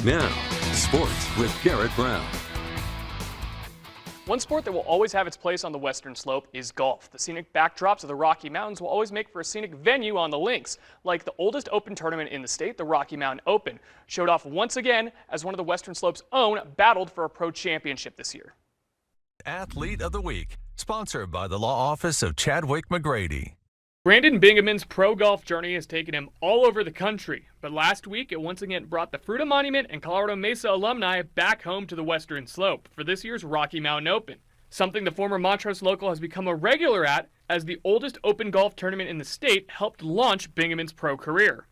Now, sports with Garrett Brown. One sport that will always have its place on the Western Slope is golf. The scenic backdrops of the Rocky Mountains will always make for a scenic venue on the links, like the oldest open tournament in the state, the Rocky Mountain Open, showed off once again as one of the Western Slope's own battled for a pro championship this year. Athlete of the Week, sponsored by the Law Office of Chadwick McGrady. Brandon Bingaman's pro golf journey has taken him all over the country, but last week it once again brought the Fruita Monument and Colorado Mesa alumni back home to the Western Slope for this year's Rocky Mountain Open, something the former Montrose local has become a regular at, as the oldest open golf tournament in the state helped launch Bingaman's pro career.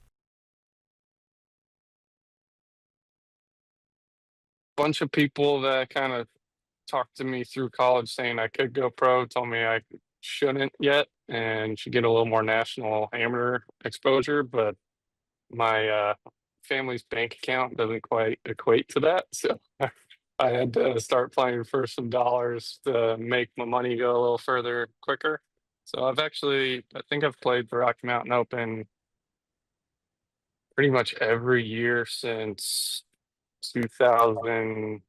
Bunch of people that kind of talked to me through college saying I could go pro told me I shouldn't yet and should get a little more national amateur exposure, but my family's bank account doesn't quite equate to that, so I had to start playing for some dollars to make my money go a little further quicker. So I think I've played the Rocky Mountain Open pretty much every year since 2000.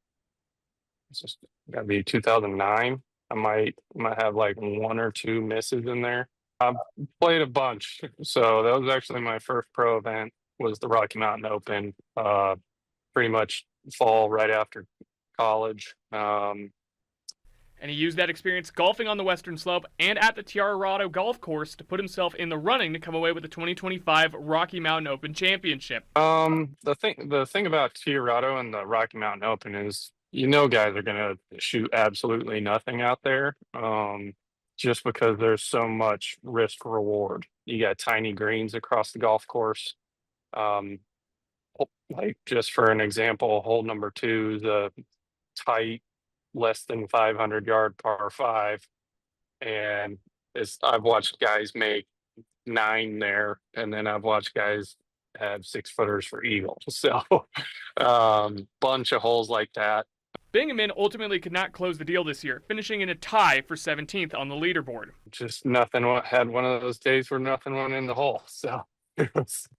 It's just gotta be 2009. I might have like one or two misses in there. I've played a bunch, so that was actually my first pro event, was the Rocky Mountain Open. Pretty much fall right after college. And he used that experience golfing on the Western Slope and at the Tiarado Golf Course to put himself in the running to come away with the 2025 Rocky Mountain Open Championship. The thing about Tiarado and the Rocky Mountain Open is, guys are going to shoot absolutely nothing out there, just because there's so much risk reward. You got tiny greens across the golf course. Like, just for an example, hole number 2 is a tight, less than 500-yard par 5. And I've watched guys make 9 there, and then I've watched guys have 6-footers for eagles. So bunch of holes like that. Bingaman ultimately could not close the deal this year, finishing in a tie for 17th on the leaderboard. Just nothing had one of those days where nothing went in the hole. So it's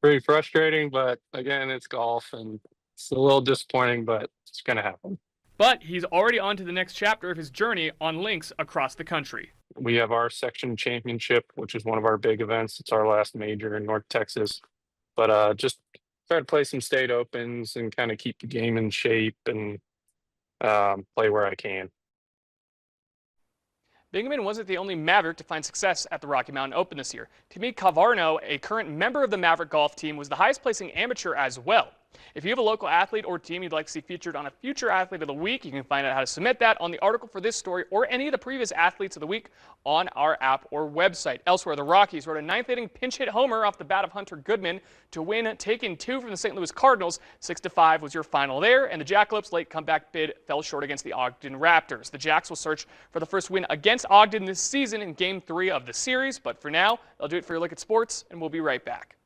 pretty frustrating, but again, it's golf and it's a little disappointing, but it's going to happen. But he's already on to the next chapter of his journey on links across the country. We have our section championship, which is one of our big events. It's our last major in North Texas. But just try to play some state opens and kind of keep the game in shape and play where I can. Bingaman wasn't the only Maverick to find success at the Rocky Mountain Open this year. Timmy Cavarno, a current member of the Maverick golf team, was the highest placing amateur as well. If you have a local athlete or team you'd like to see featured on a future Athlete of the Week, you can find out how to submit that on the article for this story or any of the previous Athletes of the Week on our app or website. Elsewhere, the Rockies wrote a 9th-inning pinch hit homer off the bat of Hunter Goodman to win, taking 2 from the St. Louis Cardinals. 6-5 was your final there, and the Jackalopes' late comeback bid fell short against the Ogden Raptors. The Jacks will search for the first win against Ogden this season in Game 3 of the series, but for now, they'll do it for your look at sports, and we'll be right back.